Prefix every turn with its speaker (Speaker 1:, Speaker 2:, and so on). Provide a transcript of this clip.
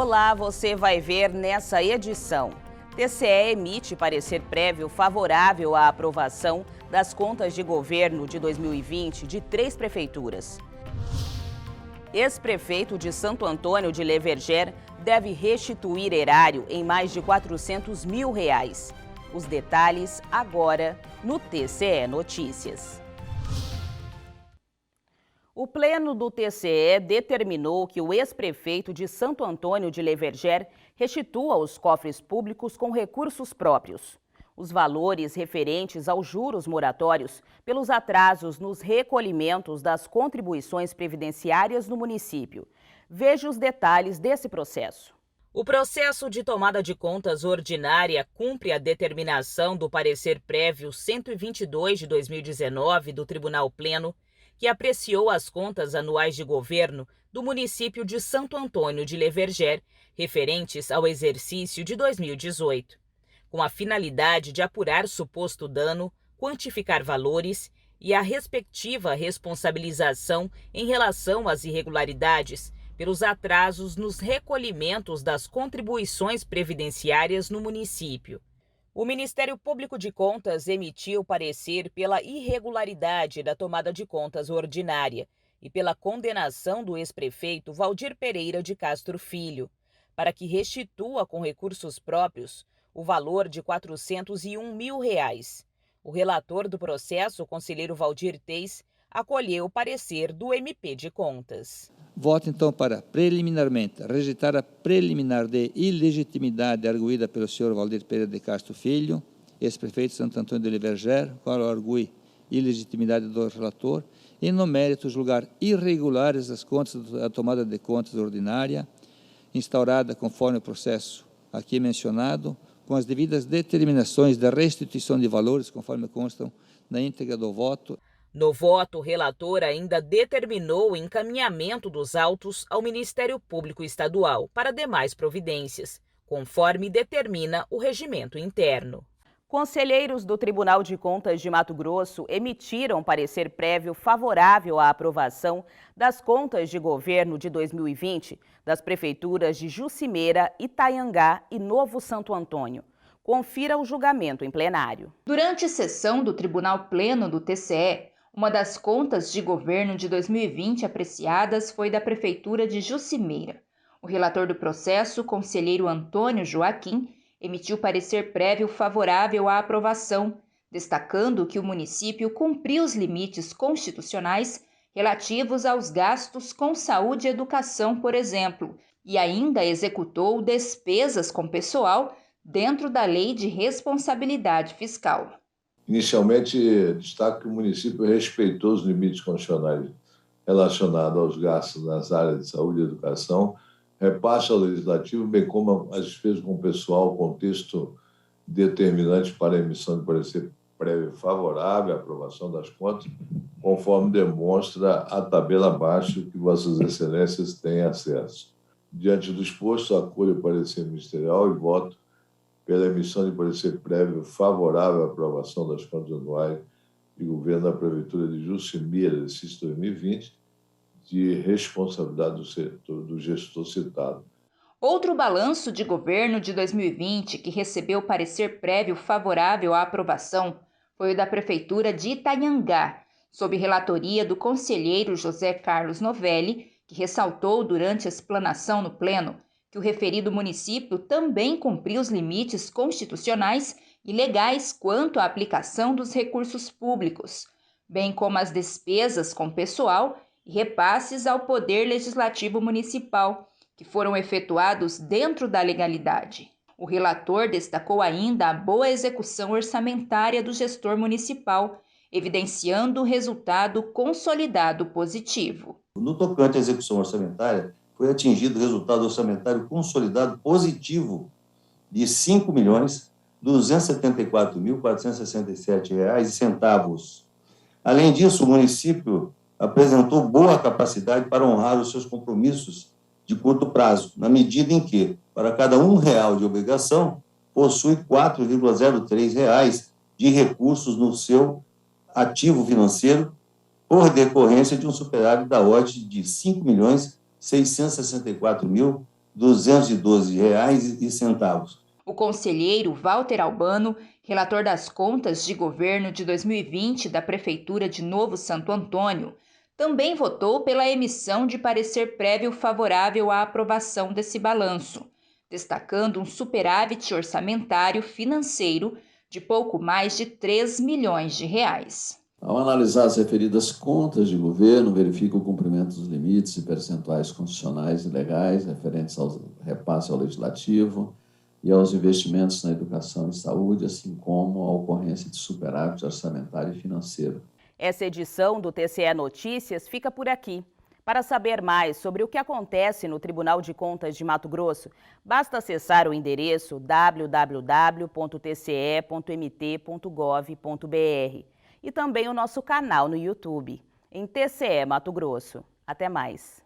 Speaker 1: Olá, você vai ver nessa edição. TCE emite parecer prévio favorável à aprovação das contas de governo de 2020 de 3 prefeituras. Ex-prefeito de Santo Antônio de Leverger deve restituir erário em mais de R$400 mil. Os detalhes agora no TCE Notícias. O Pleno do TCE determinou que o ex-prefeito de Santo Antônio de Leverger restitua aos cofres públicos com recursos próprios os valores referentes aos juros moratórios pelos atrasos nos recolhimentos das contribuições previdenciárias no município. Veja os detalhes desse processo. O processo de tomada de contas ordinária cumpre a determinação do parecer prévio 122 de 2019 do Tribunal Pleno, que apreciou as contas anuais de governo do município de Santo Antônio de Leverger, referentes ao exercício de 2018, com a finalidade de apurar suposto dano, quantificar valores e a respectiva responsabilização em relação às irregularidades pelos atrasos nos recolhimentos das contribuições previdenciárias no município. O Ministério Público de Contas emitiu parecer pela irregularidade da tomada de contas ordinária e pela condenação do ex-prefeito Valdir Pereira de Castro Filho, para que restitua com recursos próprios o valor de R$401 mil. O relator do processo, o conselheiro Valdir Teis, acolheu o parecer do MP de Contas.
Speaker 2: Voto, então, para, preliminarmente, rejeitar a preliminar de ilegitimidade arguída pelo senhor Valdir Pereira de Castro Filho, ex-prefeito de Santo Antônio de Leverger, qual argui ilegitimidade do relator, e, no mérito, julgar irregulares as contas da tomada de contas ordinária, instaurada conforme o processo aqui mencionado, com as devidas determinações da restituição de valores, conforme constam na íntegra do voto.
Speaker 1: No voto, o relator ainda determinou o encaminhamento dos autos ao Ministério Público Estadual para demais providências, conforme determina o regimento interno. Conselheiros do Tribunal de Contas de Mato Grosso emitiram parecer prévio favorável à aprovação das contas de governo de 2020 das prefeituras de Jucimeira, Itaiangá e Novo Santo Antônio. Confira o julgamento em plenário.
Speaker 3: Durante a sessão do Tribunal Pleno do TCE, uma das contas de governo de 2020 apreciadas foi da Prefeitura de Jucimeira. O relator do processo, conselheiro Antônio Joaquim, emitiu parecer prévio favorável à aprovação, destacando que o município cumpriu os limites constitucionais relativos aos gastos com saúde e educação, por exemplo, e ainda executou despesas com pessoal dentro da Lei de Responsabilidade Fiscal.
Speaker 4: Inicialmente, destaco que o município respeitou os limites constitucionais relacionados aos gastos nas áreas de saúde e educação, repasse ao Legislativo, bem como as despesas com pessoal, contexto determinante para a emissão de parecer prévio favorável à aprovação das contas, conforme demonstra a tabela abaixo que Vossas Excelências têm acesso. Diante do exposto, acolho o parecer ministerial e voto pela emissão de parecer prévio favorável à aprovação das contas anuais de governo da Prefeitura de Jucimeira, exercício 2020, de responsabilidade do gestor citado.
Speaker 3: Outro balanço de governo de 2020 que recebeu parecer prévio favorável à aprovação foi o da Prefeitura de Itaiangá, sob relatoria do conselheiro José Carlos Novelli, que ressaltou durante a explanação no Pleno que o referido município também cumpriu os limites constitucionais e legais quanto à aplicação dos recursos públicos, bem como as despesas com pessoal e repasses ao Poder Legislativo Municipal, que foram efetuados dentro da legalidade. O relator destacou ainda a boa execução orçamentária do gestor municipal, evidenciando o resultado consolidado positivo.
Speaker 5: No tocante à execução orçamentária, foi atingido o resultado orçamentário consolidado positivo de R$ 5.274.467,00. Além disso, o município apresentou boa capacidade para honrar os seus compromissos de curto prazo, na medida em que, para cada R$1 de obrigação, possui R$ 4,03 de recursos no seu ativo financeiro, por decorrência de um superávit da ordem de R$ 5.664.200. R$212,00.
Speaker 3: O conselheiro Walter Albano, relator das contas de governo de 2020 da Prefeitura de Novo Santo Antônio, também votou pela emissão de parecer prévio favorável à aprovação desse balanço, destacando um superávit orçamentário financeiro de pouco mais de R$3 milhões.
Speaker 6: Ao analisar as referidas contas de governo, verifica o cumprimento dos limites e percentuais constitucionais e legais referentes ao repasse ao Legislativo e aos investimentos na educação e saúde, assim como a ocorrência de superávit orçamentário e financeiro.
Speaker 1: Essa edição do TCE Notícias fica por aqui. Para saber mais sobre o que acontece no Tribunal de Contas de Mato Grosso, basta acessar o endereço www.tce.mt.gov.br e também o nosso canal no YouTube, em TCE Mato Grosso. Até mais!